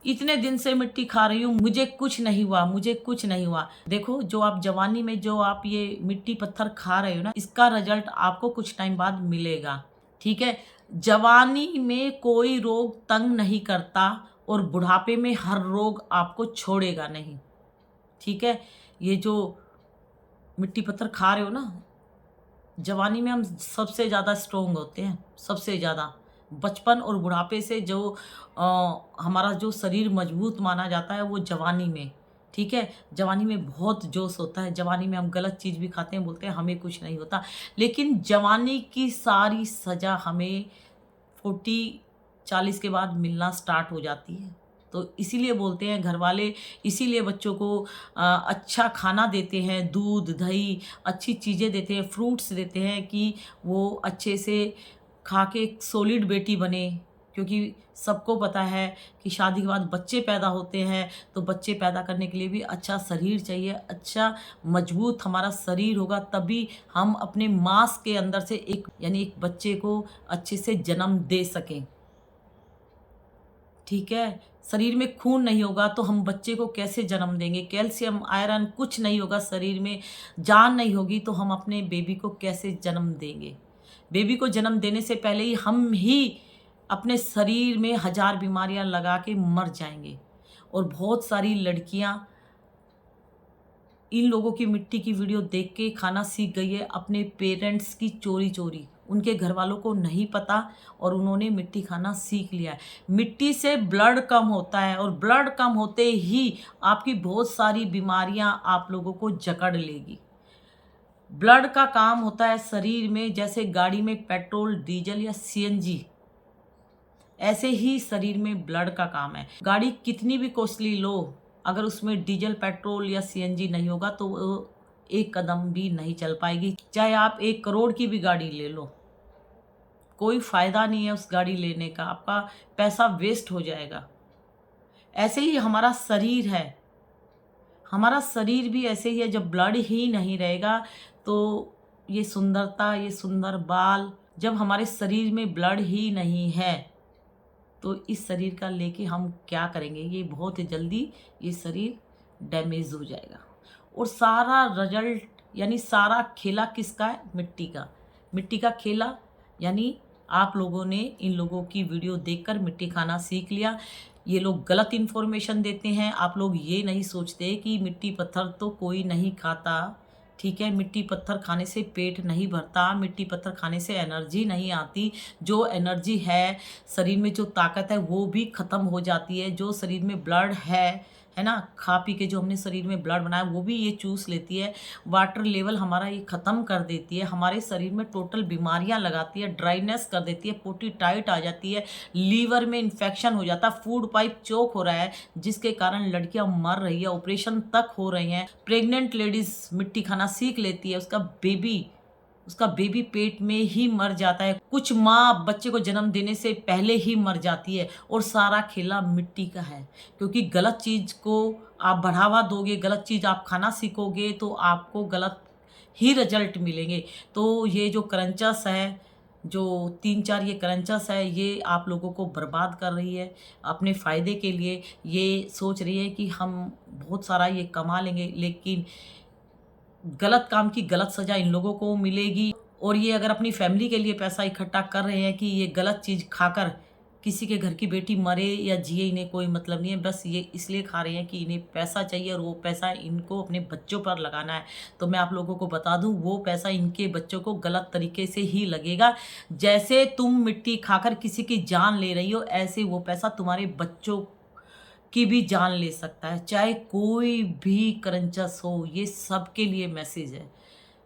इतने दिन से मिट्टी खा रही हूँ, मुझे कुछ नहीं हुआ, मुझे कुछ नहीं हुआ। देखो, जो आप जवानी में जो आप ये मिट्टी पत्थर खा रहे हो ना, इसका रिजल्ट आपको कुछ टाइम बाद मिलेगा। ठीक है? जवानी में कोई रोग तंग नहीं करता और बुढ़ापे में हर रोग आपको छोड़ेगा नहीं। ठीक है? ये जो मिट्टी पत्थर खा रहे हो ना, जवानी में हम सबसे ज़्यादा स्ट्रोंग होते हैं, सबसे ज़्यादा। बचपन और बुढ़ापे से जो हमारा जो शरीर मजबूत माना जाता है वो जवानी में। ठीक है? जवानी में बहुत जोश होता है, जवानी में हम गलत चीज़ भी खाते हैं, बोलते हैं हमें कुछ नहीं होता। लेकिन जवानी की सारी सज़ा हमें 40-40 के बाद मिलना स्टार्ट हो जाती है। तो इसीलिए बोलते हैं घरवाले, इसीलिए बच्चों को अच्छा खाना देते हैं, दूध, दही, अच्छी चीज़ें देते हैं, फ्रूट्स देते हैं कि वो अच्छे से खा के एक सॉलिड बेटी बने। क्योंकि सबको पता है कि शादी के बाद बच्चे पैदा होते हैं, तो बच्चे पैदा करने के लिए भी अच्छा शरीर चाहिए, अच्छा मजबूत हमारा शरीर होगा, तभी हम अपने मांस के अंदर से एक यानी एक बच्चे को अच्छे से जन्म दे सकें। ठीक है? शरीर में खून नहीं होगा तो हम बच्चे को कैसे जन्म देंगे? कैल्शियम, आयरन कुछ नहीं होगा शरीर में, जान नहीं होगी तो हम अपने बेबी को कैसे जन्म देंगे? बेबी को जन्म देने से पहले ही अपने शरीर में 1000 बीमारियाँ लगा के मर जाएँगे। और बहुत सारी लड़कियाँ इन लोगों की मिट्टी की वीडियो देख के खाना सीख गई है अपने पेरेंट्स की चोरी-चोरी। उनके घरवालों को नहीं पता और उन्होंने मिट्टी खाना सीख लिया है। मिट्टी से ब्लड कम होता है और ब्लड कम होते ही आपकी बहुत सारी बीमारियां आप लोगों को जकड़ लेगी। ब्लड का काम होता है शरीर में, जैसे गाड़ी में पेट्रोल, डीजल या सीएनजी, ऐसे ही शरीर में ब्लड का काम है। गाड़ी कितनी भी कॉस्टली लो, अगर उसमें डीजल, पेट्रोल या सीएनजी नहीं होगा तो वो एक कदम भी नहीं चल पाएगी। चाहे आप 1 करोड़ की भी गाड़ी ले लो, कोई फ़ायदा नहीं है उस गाड़ी लेने का, आपका पैसा वेस्ट हो जाएगा। ऐसे ही हमारा शरीर है, हमारा शरीर भी ऐसे ही है, जब ब्लड ही नहीं रहेगा तो ये सुंदरता, ये सुंदर बाल, जब हमारे शरीर में ब्लड ही नहीं है तो इस शरीर का लेके हम क्या करेंगे? ये बहुत ही जल्दी ये शरीर डैमेज हो जाएगा। और सारा रिजल्ट यानी सारा खेला किसका है? मिट्टी का। मिट्टी का खेला यानी आप लोगों ने इन लोगों की वीडियो देखकर मिट्टी खाना सीख लिया। ये लोग गलत इन्फॉर्मेशन देते हैं। आप लोग ये नहीं सोचते कि मिट्टी पत्थर तो कोई नहीं खाता। ठीक है? मिट्टी पत्थर खाने से पेट नहीं भरता, मिट्टी पत्थर खाने से एनर्जी नहीं आती। जो एनर्जी है, शरीर में जो ताकत है वो भी ख़त्म हो जाती है। जो शरीर में ब्लड है ना? खा पी के जो हमने शरीर में ब्लड बनाया वो भी ये चूस लेती है। वाटर लेवल हमारा ये ख़त्म कर देती है। हमारे शरीर में टोटल बीमारियाँ लगाती है, ड्राइनेस कर देती है, पोटी टाइट आ जाती है, लीवर में इन्फेक्शन हो जाता है, फूड पाइप चोक हो रहा है, जिसके कारण लड़कियां मर रही है, ऑपरेशन तक हो रही हैं। प्रेग्नेंट लेडीज मिट्टी खाना सीख लेती है, उसका बेबी पेट में ही मर जाता है। कुछ माँ बच्चे को जन्म देने से पहले ही मर जाती है और सारा खेला मिट्टी का है। क्योंकि गलत चीज़ को आप बढ़ावा दोगे, गलत चीज़ आप खाना सीखोगे तो आपको गलत ही रिजल्ट मिलेंगे। तो ये जो क्रंचस है, जो 3-4 ये क्रंचस है, ये आप लोगों को बर्बाद कर रही है। अपने फ़ायदे के लिए ये सोच रही है कि हम बहुत सारा ये कमा लेंगे, लेकिन गलत काम की गलत सज़ा इन लोगों को मिलेगी। और ये अगर अपनी फैमिली के लिए पैसा इकट्ठा कर रहे हैं कि ये गलत चीज़ खाकर किसी के घर की बेटी मरे या जिए, इन्हें कोई मतलब नहीं है। बस ये इसलिए खा रहे हैं कि इन्हें पैसा चाहिए और वो पैसा इनको अपने बच्चों पर लगाना है। तो मैं आप लोगों को बता दूं, वो पैसा इनके बच्चों को गलत तरीके से ही लगेगा। जैसे तुम मिट्टी खाकर किसी की जान ले रही हो, ऐसे वो पैसा तुम्हारे बच्चों की भी जान ले सकता है। चाहे कोई भी क्रंचस हो, ये सबके लिए मैसेज है।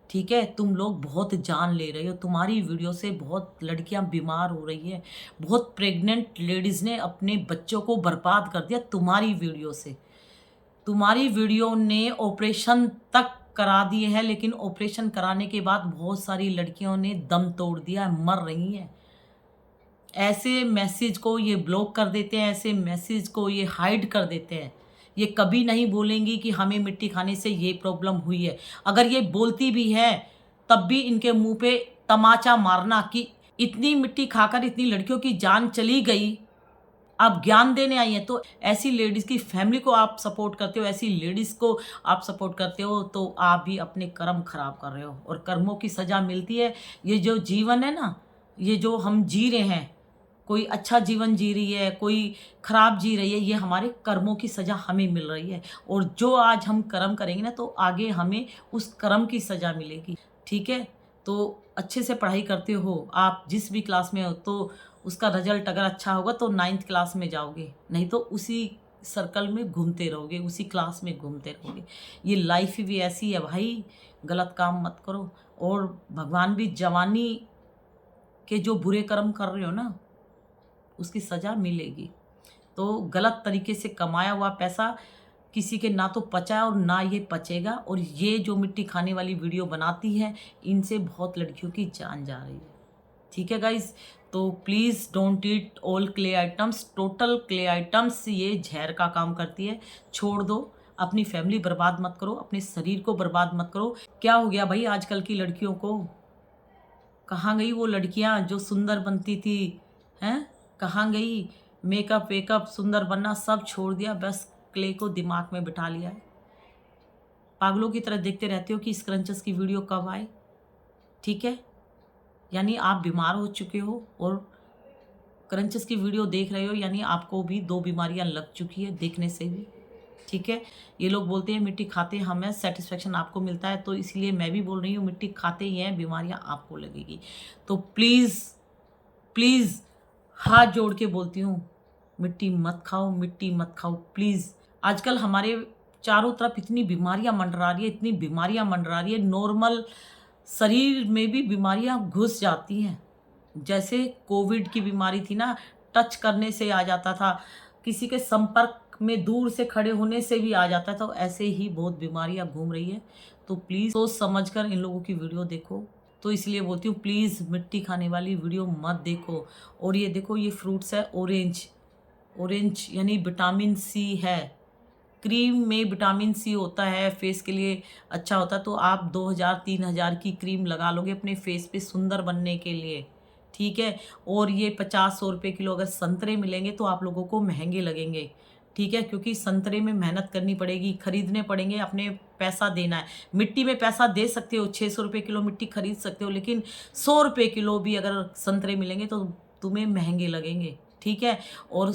ठीक है? तुम लोग बहुत जान ले रहे हो, तुम्हारी वीडियो से बहुत लड़कियां बीमार हो रही है, बहुत प्रेग्नेंट लेडीज़ ने अपने बच्चों को बर्बाद कर दिया तुम्हारी वीडियो से। तुम्हारी वीडियो ने ऑपरेशन तक करा दिए हैं, लेकिन ऑपरेशन कराने के बाद बहुत सारी लड़कियों ने दम तोड़ दिया है, मर रही हैं। ऐसे मैसेज को ये ब्लॉक कर देते हैं, ऐसे मैसेज को ये हाइड कर देते हैं। ये कभी नहीं बोलेंगी कि हमें मिट्टी खाने से ये प्रॉब्लम हुई है। अगर ये बोलती भी हैं तब भी इनके मुंह पे तमाचा मारना कि इतनी मिट्टी खाकर इतनी लड़कियों की जान चली गई, आप ज्ञान देने आई हैं, तो ऐसी लेडीज़ की फैमिली को आप सपोर्ट करते हो, ऐसी लेडीज़ को आप सपोर्ट करते हो, तो आप भी अपने कर्म खराब कर रहे हो और कर्मों की सज़ा मिलती है। ये जो जीवन है ना, ये जो हम जी रहे हैं, कोई अच्छा जीवन जी रही है, कोई खराब जी रही है, ये हमारे कर्मों की सज़ा हमें मिल रही है। और जो आज हम कर्म करेंगे ना, तो आगे हमें उस कर्म की सज़ा मिलेगी। ठीक है? तो अच्छे से पढ़ाई करते हो, आप जिस भी क्लास में हो, तो उसका रिजल्ट अगर अच्छा होगा तो 9th क्लास में जाओगे, नहीं तो उसी सर्कल में घूमते रहोगे, उसी क्लास में घूमते रहोगे। ये लाइफ भी ऐसी है भाई, गलत काम मत करो। और भगवान भी जवानी के जो बुरे कर्म कर रहे हो ना, उसकी सज़ा मिलेगी। तो गलत तरीके से कमाया हुआ पैसा किसी के ना तो पचा है और ना ये पचेगा। और ये जो मिट्टी खाने वाली वीडियो बनाती है, इनसे बहुत लड़कियों की जान जा रही है। ठीक है गाइज, तो please don't eat all clay items. Total clay items ये जहर का काम करती है, छोड़ दो। अपनी फैमिली बर्बाद मत करो, अपने शरीर को बर्बाद मत करो। क्या हो गया भाई आजकल की लड़कियों को? कहाँ गई वो लड़कियाँ जो सुंदर बनती थी? हैं, कहाँ गई? मेकअप वेकअप सुंदर बनना सब छोड़ दिया, बस क्ले को दिमाग में बिठा लिया है। पागलों की तरह देखते रहते हो कि स्क्रंचेस की वीडियो कब आए। ठीक है, यानी आप बीमार हो चुके हो और क्रंचेस की वीडियो देख रहे हो, यानी आपको भी 2 बीमारियां लग चुकी है देखने से भी। ठीक है, ये लोग बोलते हैं मिट्टी खाते हमें सेटिस्फेक्शन आपको मिलता है, तो इसलिए मैं भी बोल रही हूँ मिट्टी खाते ही हैं, बीमारियां आपको लगेगी। तो प्लीज़ प्लीज़ हाथ जोड़ के बोलती हूँ, मिट्टी मत खाओ, मिट्टी मत खाओ प्लीज़। आजकल हमारे चारों तरफ इतनी बीमारियां मंडरा रही है, इतनी बीमारियां मंडरा रही है, नॉर्मल शरीर में भी बीमारियां घुस जाती हैं। जैसे कोविड की बीमारी थी ना, टच करने से आ जाता था, किसी के संपर्क में दूर से खड़े होने से भी आ जाता था, तो ऐसे ही बहुत बीमारियां घूम रही है। तो प्लीज़ सोच समझ कर इन लोगों की वीडियो देखो। तो इसलिए बोलती हूँ प्लीज़ मिट्टी खाने वाली वीडियो मत देखो। और ये देखो, ये फ्रूट्स है ऑरेंज, ऑरेंज यानी विटामिन सी है। क्रीम में विटामिन सी होता है, फेस के लिए अच्छा होता है। तो आप 2000-3000 की क्रीम लगा लोगे अपने फेस पे सुंदर बनने के लिए। ठीक है, और ये 50-100 रुपये किलो अगर संतरे मिलेंगे तो आप लोगों को महंगे लगेंगे। ठीक है, क्योंकि संतरे में मेहनत करनी पड़ेगी, खरीदने पड़ेंगे, अपने पैसा देना है। मिट्टी में पैसा दे सकते हो, 600 रुपये किलो मिट्टी खरीद सकते हो, लेकिन 100 रुपये किलो भी अगर संतरे मिलेंगे तो तुम्हें महंगे लगेंगे। ठीक है, और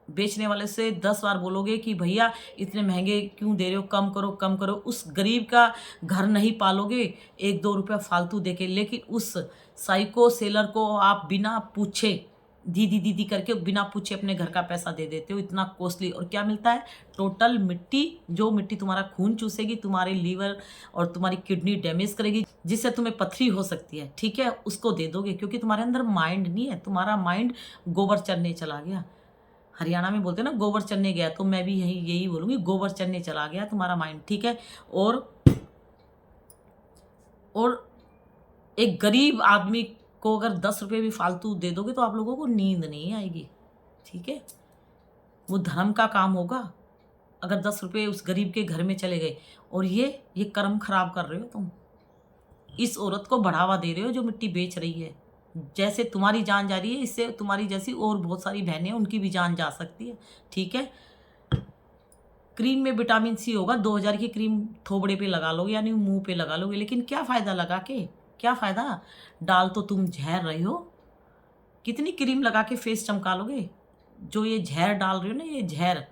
बेचने वाले से 10 बार बोलोगे कि भैया इतने महंगे क्यों दे रहे हो, कम करो कम करो। उस गरीब का घर नहीं पालोगे 1-2 रुपया फालतू देके, लेकिन उस साइको सेलर को आप बिना पूछे दीदी दीदी करके बिना पूछे अपने घर का पैसा दे देते हो, इतना कॉस्टली। और क्या मिलता है? टोटल मिट्टी, जो मिट्टी तुम्हारा खून चूसेगी, तुम्हारे लीवर और तुम्हारी किडनी डैमेज करेगी, जिससे तुम्हें पथरी हो सकती है। ठीक है, उसको दे दोगे, क्योंकि तुम्हारे अंदर माइंड नहीं है, तुम्हारा माइंड गोबर चरने चला गया। हरियाणा में बोलते हैं ना गोबर चरने गया, तो मैं भी यही बोलूँगी, गोबर चरने चला गया तुम्हारा माइंड। ठीक है, और एक गरीब आदमी को अगर 10 रुपये भी फालतू दे दोगे तो आप लोगों को नींद नहीं आएगी। ठीक है, वो धर्म का काम होगा अगर 10 रुपये उस गरीब के घर में चले गए। और ये कर्म खराब कर रहे हो तुम, इस औरत को बढ़ावा दे रहे हो जो मिट्टी बेच रही है। जैसे तुम्हारी जान जा रही है, इससे तुम्हारी जैसी और बहुत सारी बहनें हैं, उनकी भी जान जा सकती है। ठीक है, क्रीम में विटामिन सी होगा, 2000 की क्रीम थोबड़े पे लगा लोगे, यानी मुंह पे लगा लोगे, लेकिन क्या फ़ायदा लगा के? क्या फ़ायदा? डाल तो तुम जहर रहे हो। कितनी क्रीम लगा के फेस चमका लोगे? जो ये जहर डाल रहे हो ना, ये जहर,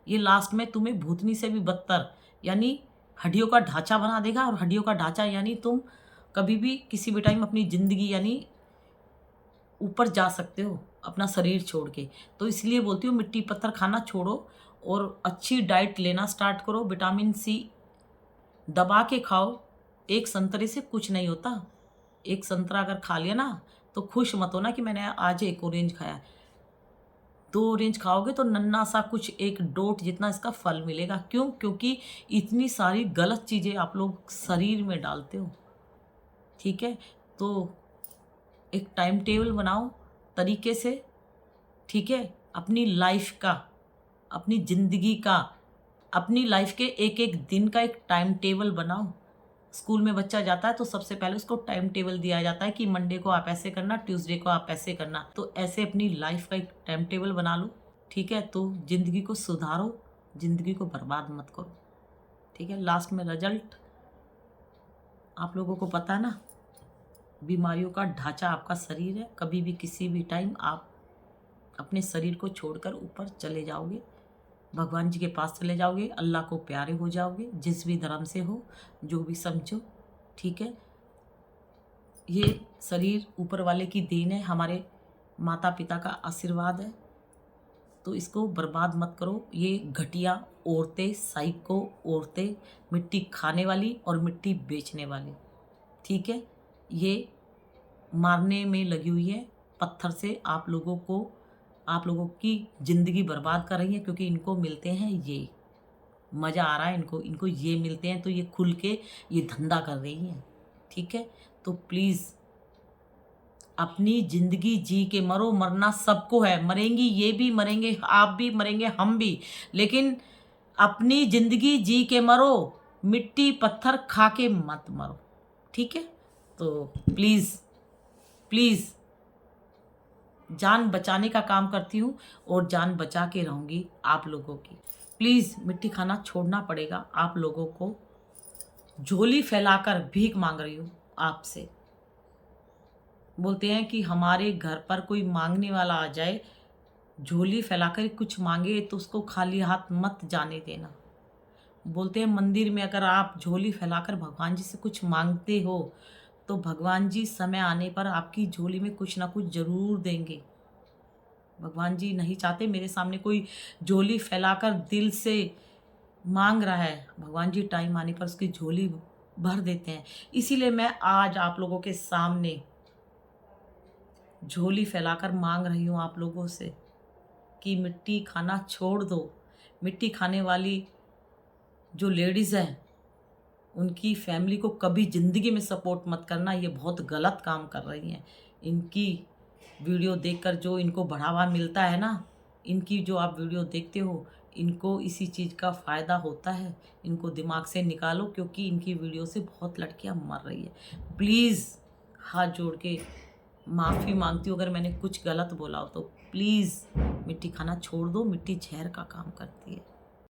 ये लास्ट में तुम्हें भूतनी से भी बदतर, यानी हड्डियों का ढांचा बना देगा। और हड्डियों का ढांचा यानी तुम कभी भी किसी भी टाइम अपनी ज़िंदगी यानी ऊपर जा सकते हो अपना शरीर छोड़ के। तो इसलिए बोलती हूँ मिट्टी पत्थर खाना छोड़ो और अच्छी डाइट लेना स्टार्ट करो। विटामिन सी दबा के खाओ, एक संतरे से कुछ नहीं होता। एक संतरा अगर खा लिया ना, तो खुश मत होना कि मैंने आज एक ऑरेंज खाया। 2 ऑरेंज खाओगे तो नन्ना सा कुछ एक डोट जितना इसका फल मिलेगा। क्यों? क्योंकि इतनी सारी गलत चीज़ें आप लोग शरीर में डालते हो। ठीक है, तो एक टाइम टेबल बनाओ तरीके से। ठीक है, अपनी लाइफ का, अपनी ज़िंदगी का, अपनी लाइफ के एक एक दिन का एक टाइम टेबल बनाओ। स्कूल में बच्चा जाता है तो सबसे पहले उसको टाइम टेबल दिया जाता है कि मंडे को आप ऐसे करना, ट्यूसडे को आप ऐसे करना। तो ऐसे अपनी लाइफ का एक टाइम टेबल बना लो। ठीक है। तो ज़िंदगी को सुधारो, ज़िंदगी को बर्बाद मत करो, ठीक है। लास्ट में रिजल्ट आप लोगों को पता है ना, बीमारियों का ढांचा आपका शरीर है। कभी भी किसी भी टाइम आप अपने शरीर को छोड़कर ऊपर चले जाओगे, भगवान जी के पास चले जाओगे, अल्लाह को प्यारे हो जाओगे, जिस भी धर्म से हो, जो भी समझो, ठीक है। ये शरीर ऊपर वाले की देन है, हमारे माता पिता का आशीर्वाद है, तो इसको बर्बाद मत करो। ये घटिया औरतें, साइको औरतें, मिट्टी खाने वाली और मिट्टी बेचने वाली, ठीक है, ये मारने में लगी हुई है पत्थर से आप लोगों की ज़िंदगी बर्बाद कर रही है, क्योंकि इनको मिलते हैं ये, मज़ा आ रहा है इनको ये मिलते हैं, तो ये खुल के ये धंधा कर रही हैं, ठीक है। तो प्लीज़ अपनी ज़िंदगी जी के मरो, मरना सबको है, मरेंगी ये भी मरेंगे, आप भी मरेंगे, हम भी, लेकिन अपनी ज़िंदगी जी के मरो, मिट्टी पत्थर खा के मत मरो, ठीक है। तो प्लीज़ जान बचाने का काम करती हूँ और जान बचा के रहूँगी आप लोगों की। प्लीज़ मिट्टी खाना छोड़ना पड़ेगा आप लोगों को। झोली फैलाकर भीख मांग रही हूँ आपसे। बोलते हैं कि हमारे घर पर कोई मांगने वाला आ जाए, झोली फैलाकर कुछ मांगे तो उसको खाली हाथ मत जाने देना। बोलते हैं मंदिर में अगर आप झोली फैलाकर भगवान जी से कुछ मांगते हो तो भगवान जी समय आने पर आपकी झोली में कुछ ना कुछ ज़रूर देंगे। भगवान जी नहीं चाहते मेरे सामने कोई झोली फैलाकर दिल से मांग रहा है, भगवान जी टाइम आने पर उसकी झोली भर देते हैं। इसीलिए मैं आज आप लोगों के सामने झोली फैलाकर मांग रही हूँ आप लोगों से कि मिट्टी खाना छोड़ दो। मिट्टी खाने वाली जो लेडीज़ हैं उनकी फैमिली को कभी ज़िंदगी में सपोर्ट मत करना, ये बहुत गलत काम कर रही हैं। इनकी वीडियो देखकर जो इनको बढ़ावा मिलता है ना, इनकी जो आप वीडियो देखते हो, इनको इसी चीज़ का फ़ायदा होता है। इनको दिमाग से निकालो, क्योंकि इनकी वीडियो से बहुत लड़कियां मर रही है। प्लीज़ हाथ जोड़ के माफ़ी मांगती हूँ अगर मैंने कुछ गलत बोला हो तो। प्लीज़ मिट्टी खाना छोड़ दो, मिट्टी जहर का काम करती है।